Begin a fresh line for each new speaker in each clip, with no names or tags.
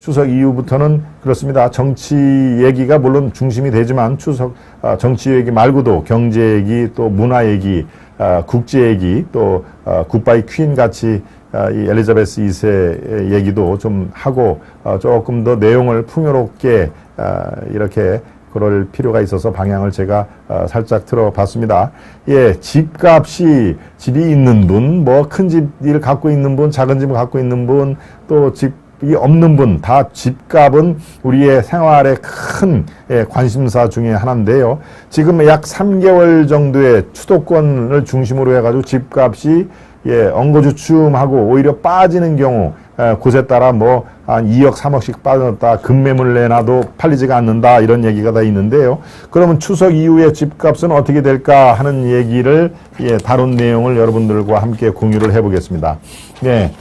추석 이후부터는 그렇습니다. 정치 얘기가 물론 중심이 되지만 정치 얘기 말고도 경제 얘기, 또 문화 얘기, 국제 얘기, 또 굿바이 퀸 같이 이 엘리자베스 2세 얘기도 좀 하고 조금 더 내용을 풍요롭게 이렇게 그럴 필요가 있어서 방향을 제가 살짝 틀어봤습니다. 예, 집값이 집이 있는 분, 뭐 큰 집을 갖고 있는 분, 작은 집을 갖고 있는 분, 또 집이 없는 분, 다 집값은 우리의 생활의 큰 관심사 중에 하나인데요. 지금 약 3개월 정도의 수도권을 중심으로 해가지고 집값이 엉거주춤하고 오히려 빠지는 경우, 곳에 따라 뭐 한 2억, 3억씩 빠졌다, 급매물 내놔도 팔리지가 않는다, 이런 얘기가 다 있는데요. 그러면 추석 이후에 집값은 어떻게 될까 하는 얘기를 다룬 내용을 여러분들과 함께 공유를 해보겠습니다. 네,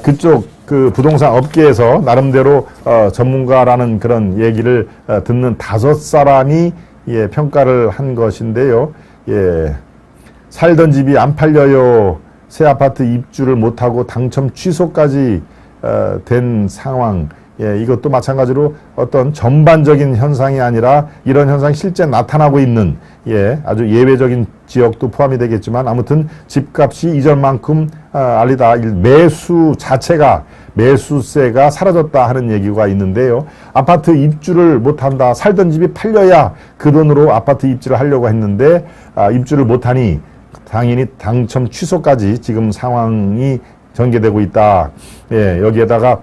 그쪽 그 부동산 업계에서 나름대로 전문가라는 그런 얘기를 듣는 5사람이 평가를 한 것인데요. 살던 집이 안 팔려요. 새 아파트 입주를 못하고 당첨 취소까지 된 상황. 이것도 마찬가지로 어떤 전반적인 현상이 아니라 이런 현상이 실제 나타나고 있는 아주 예외적인 지역도 포함이 되겠지만 아무튼 집값이 이전만큼 알리다 매수 자체가 매수세가 사라졌다 하는 얘기가 있는데요. 아파트 입주를 못한다. 살던 집이 팔려야 그 돈으로 아파트 입주를 하려고 했는데 입주를 못하니 당연히 당첨 취소까지 지금 상황이 전개되고 있다. 여기에다가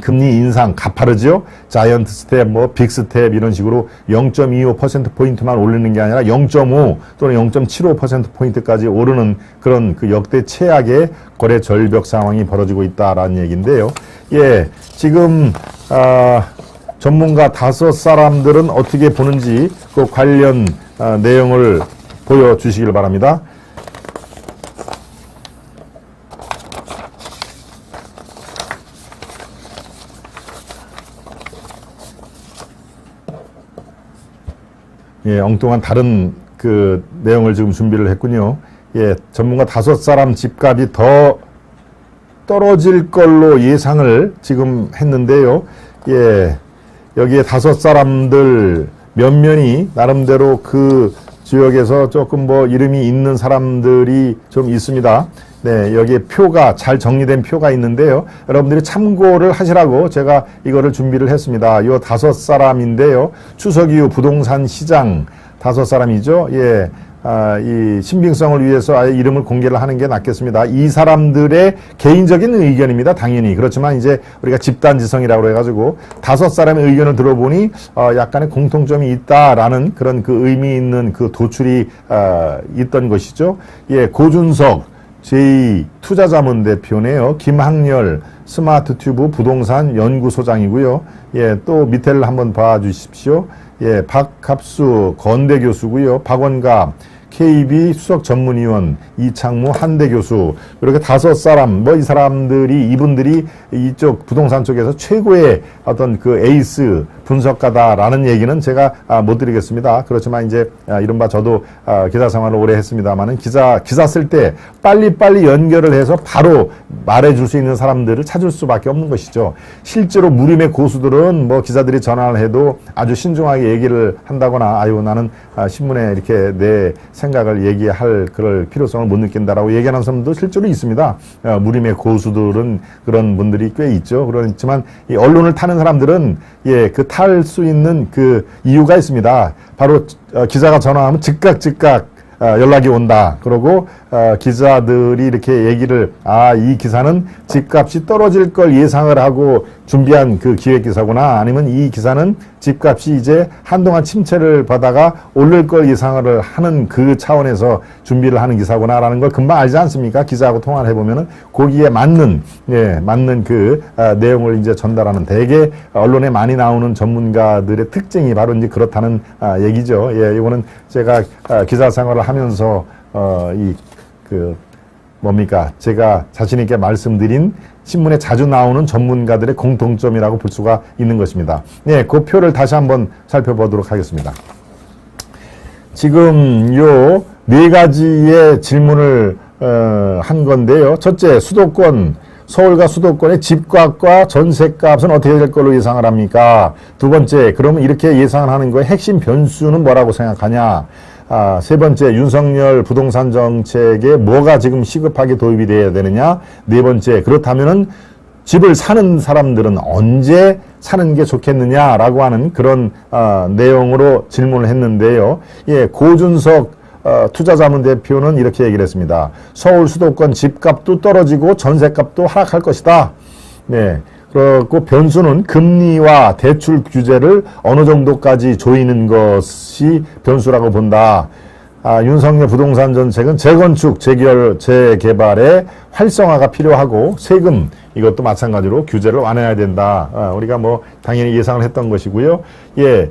금리 인상 가파르죠. 자이언트 스텝, 뭐 빅 스텝 이런 식으로 0.25%포인트만 올리는 게 아니라 0.5 또는 0.75%포인트까지 오르는 그런 그 역대 최악의 거래 절벽 상황이 벌어지고 있다라는 얘기인데요. 지금 전문가 5사람들은 어떻게 보는지 그 관련 내용을 보여주시길 바랍니다. 엉뚱한 다른 그 내용을 지금 준비를 했군요. 전문가 5사람 집값이 더 떨어질 걸로 예상을 지금 했는데요. 여기에 5사람들 몇몇이 나름대로 그 지역에서 조금 뭐 이름이 있는 사람들이 좀 있습니다. 여기에 표가 잘 정리된 표가 있는데요. 여러분들이 참고를 하시라고 제가 이거를 준비를 했습니다. 요 5사람인데요. 추석 이후 부동산 시장 5사람이죠. 이 신빙성을 위해서 아예 이름을 공개를 하는 게 낫겠습니다. 이 사람들의 개인적인 의견입니다. 당연히. 그렇지만 이제 우리가 집단지성이라고 해가지고 5사람의 의견을 들어보니 약간의 공통점이 있다라는 그런 그 의미 있는 그 도출이 있던 것이죠. 고준석 제2투자자문 대표네요. 김학렬 스마트튜브 부동산 연구소장이고요. 또 밑에를 한번 봐주십시오. 박합수 건대 교수고요. 박원갑 KB 수석 전문위원, 이창무 한대 교수, 이렇게 5사람, 뭐 이 사람들이, 이분들이 이쪽 부동산 쪽에서 최고의 어떤 그 에이스 분석가다라는 얘기는 제가 못 드리겠습니다. 그렇지만 이제 이른바 저도 기자 생활을 오래 했습니다만은 기사 쓸 때 빨리빨리 연결을 해서 바로 말해줄 수 있는 사람들을 찾을 수밖에 없는 것이죠. 실제로 무림의 고수들은 뭐 기자들이 전화를 해도 아주 신중하게 얘기를 한다거나 아유 나는 신문에 이렇게 내 생각을 얘기할 그럴 필요성을 못 느낀다라고 얘기하는 사람도 실제로 있습니다. 무림의 고수들은 그런 분들이 꽤 있죠. 그렇지만 이 언론을 타는 사람들은 그 탈 수 있는 그 이유가 있습니다. 바로 기자가 전화하면 즉각 연락이 온다. 그러고 기자들이 이렇게 얘기를 이 기사는 집값이 떨어질 걸 예상을 하고 준비한 그 기획기사구나. 아니면 이 기사는 집값이 이제 한동안 침체를 받다가 오를 걸 예상을 하는 그 차원에서 준비를 하는 기사구나 라는 걸 금방 알지 않습니까? 기자하고 통화를 해보면은 거기에 맞는 그 내용을 이제 전달하는 대개 언론에 많이 나오는 전문가들의 특징이 바로 이제 그렇다는 얘기죠. 이거는 제가 기자 생활을 하면서 제가 자신있게 말씀드린 신문에 자주 나오는 전문가들의 공통점이라고 볼 수가 있는 것입니다. 그 표를 다시 한번 살펴보도록 하겠습니다. 지금 요 4가지의 질문을 한 건데요. 첫째, 수도권 서울과 수도권의 집값과 전셋값은 어떻게 될 걸로 예상을 합니까? 두 번째, 그러면 이렇게 예상을 하는 거에 핵심 변수는 뭐라고 생각하냐? 세 번째, 윤석열 부동산 정책에 뭐가 지금 시급하게 도입이 돼야 되느냐? 네 번째, 그렇다면은 집을 사는 사람들은 언제 사는 게 좋겠느냐라고 하는 그런 내용으로 질문을 했는데요. 예, 고준석 투자자문 대표는 이렇게 얘기를 했습니다. 서울 수도권 집값도 떨어지고 전세값도 하락할 것이다. 네. 그리고 변수는 금리와 대출 규제를 어느 정도까지 조이는 것이 변수라고 본다. 윤석열 부동산 정책은 재건축, 재개발의 활성화가 필요하고 세금 이것도 마찬가지로 규제를 완화해야 된다. 우리가 뭐 당연히 예상을 했던 것이고요. 예,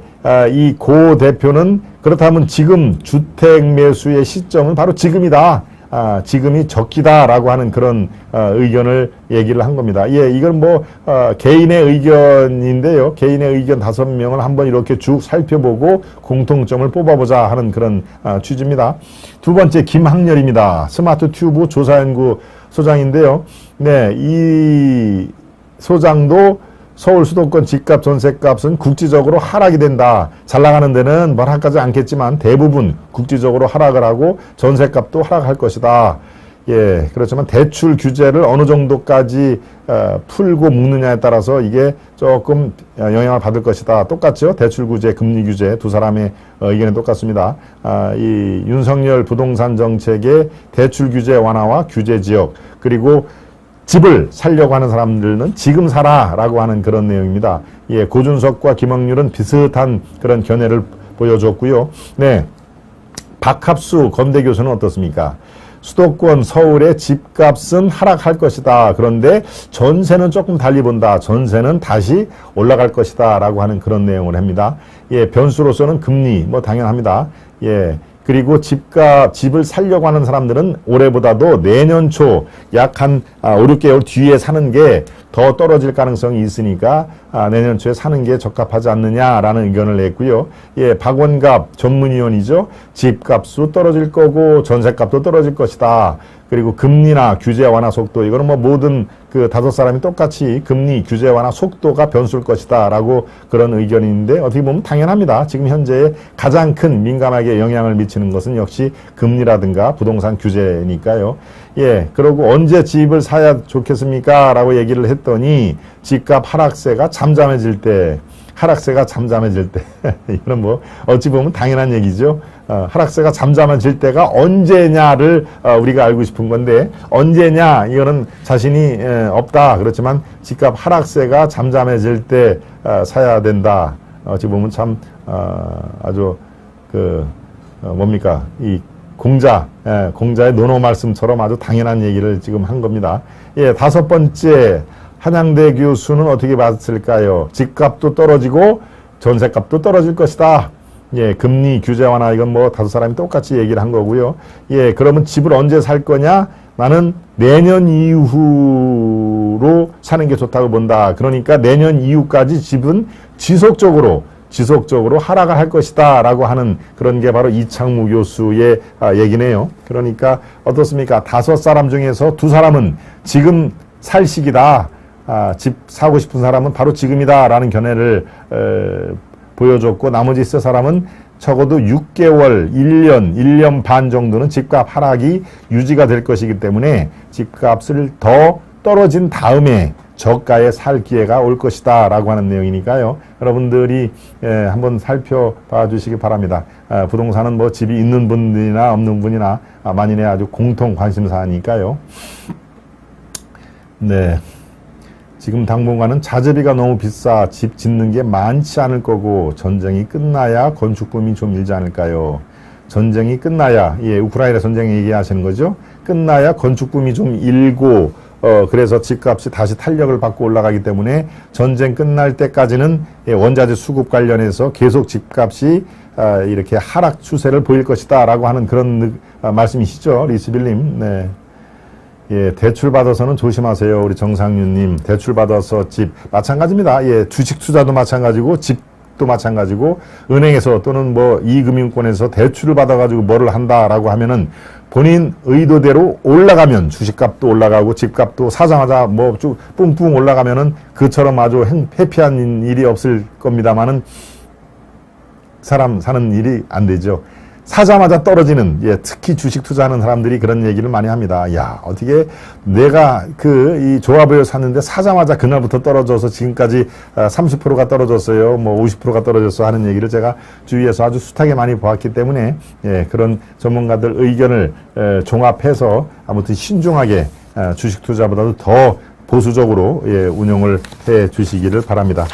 이 고 대표는 그렇다면 지금 주택 매수의 시점은 바로 지금이다. 지금이 적기다라고 하는 그런 의견을 얘기를 한 겁니다. 예, 이건 뭐 개인의 의견인데요. 개인의 의견 5명을 한번 이렇게 쭉 살펴보고 공통점을 뽑아보자 하는 그런 취지입니다. 두 번째, 김학렬입니다. 스마트 튜브 조사연구 소장인데요. 네, 이 소장도 서울 수도권 집값 전셋값은 국지적으로 하락이 된다. 잘 나가는 데는 뭘 하지 않겠지만 대부분 국지적으로 하락을 하고 전셋값도 하락할 것이다. 예, 그렇지만 대출 규제를 어느 정도까지 풀고 묶느냐에 따라서 이게 조금 영향을 받을 것이다. 똑같죠? 대출 규제, 금리 규제 두 사람의 의견은 똑같습니다. 이 윤석열 부동산 정책의 대출 규제 완화와 규제 지역 그리고 집을 살려고 하는 사람들은 지금 사라라고 하는 그런 내용입니다. 예, 고준석과 김학률은 비슷한 그런 견해를 보여줬고요. 네, 박합수 건대 교수는 어떻습니까? 수도권 서울의 집값은 하락할 것이다. 그런데 전세는 조금 달리 본다. 전세는 다시 올라갈 것이다. 라고 하는 그런 내용을 합니다. 예, 변수로서는 금리, 뭐 당연합니다. 예. 그리고 집을 살려고 하는 사람들은 올해보다도 내년 초 약 한 5, 6개월 뒤에 사는 게 더 떨어질 가능성이 있으니까 내년 초에 사는 게 적합하지 않느냐라는 의견을 냈고요. 예, 박원갑 전문위원이죠. 집값도 떨어질 거고 전세값도 떨어질 것이다. 그리고 금리나 규제 완화 속도 이거는 뭐 모든 그 5사람이 똑같이 금리 규제 완화 속도가 변수일 것이다 라고 그런 의견인데 어떻게 보면 당연합니다. 지금 현재 가장 큰 민감하게 영향을 미치는 것은 역시 금리라든가 부동산 규제니까요. 예, 그리고 언제 집을 사야 좋겠습니까? 라고 얘기를 했더니 집값 하락세가 잠잠해질 때 이거는 뭐 어찌 보면 당연한 얘기죠. 하락세가 잠잠해질 때가 언제냐를 우리가 알고 싶은 건데 언제냐 이거는 자신이 없다. 그렇지만 집값 하락세가 잠잠해질 때 사야 된다. 어찌 보면 참 아주 뭡니까 이 공자의 논어 말씀처럼 아주 당연한 얘기를 지금 한 겁니다. 예, 5번째 한양대 교수는 어떻게 봤을까요? 집값도 떨어지고 전세값도 떨어질 것이다. 예, 금리 규제 완화 이건 뭐 5사람이 똑같이 얘기를 한 거고요. 예, 그러면 집을 언제 살 거냐? 나는 내년 이후로 사는 게 좋다고 본다. 그러니까 내년 이후까지 집은 지속적으로 하락을 할 것이다 라고 하는 그런 게 바로 이창무 교수의 얘기네요. 그러니까 어떻습니까? 5사람 중에서 2사람은 지금 살 시기다. 집 사고 싶은 사람은 바로 지금이다 라는 견해를 보여줬고 나머지 3사람은 적어도 6개월, 1년 반 정도는 집값 하락이 유지가 될 것이기 때문에 집값을 더 떨어진 다음에 저가에 살 기회가 올 것이다 라고 하는 내용이니까요. 여러분들이 한번 살펴봐 주시기 바랍니다. 부동산은 뭐 집이 있는 분들이나 없는 분이나 만인의 아주 공통 관심사니까요. 네. 지금 당분간은 자재비가 너무 비싸 집 짓는 게 많지 않을 거고 전쟁이 끝나야 건축붐이 좀 일지 않을까요? 전쟁이 끝나야, 예, 우크라이나 전쟁 얘기하시는 거죠? 끝나야 건축붐이 좀 일고 그래서 집값이 다시 탄력을 받고 올라가기 때문에 전쟁 끝날 때까지는 원자재 수급 관련해서 계속 집값이 이렇게 하락 추세를 보일 것이다 라고 하는 그런 말씀이시죠? 리스빌님. 네. 예, 대출 받아서는 조심하세요. 우리 정상윤님. 대출 받아서 집 마찬가지입니다. 예, 주식 투자도 마찬가지고 집도 마찬가지고 은행에서 또는 뭐 이금융권에서 대출을 받아가지고 뭐를 한다라고 하면은 본인 의도대로 올라가면 주식값도 올라가고 집값도 사자마자 뭐 쭉 뿡뿡 올라가면은 그처럼 아주 해피한 일이 없을 겁니다만은 사람 사는 일이 안 되죠. 사자마자 떨어지는, 예, 특히 주식 투자하는 사람들이 그런 얘기를 많이 합니다. 야, 어떻게 내가 이 조합을 샀는데 사자마자 그날부터 떨어져서 지금까지 30%가 떨어졌어요. 뭐 50%가 떨어졌어 하는 얘기를 제가 주위에서 아주 숱하게 많이 보았기 때문에, 예, 그런 전문가들 의견을 종합해서 아무튼 신중하게 주식 투자보다도 더 보수적으로, 예, 운용을 해 주시기를 바랍니다.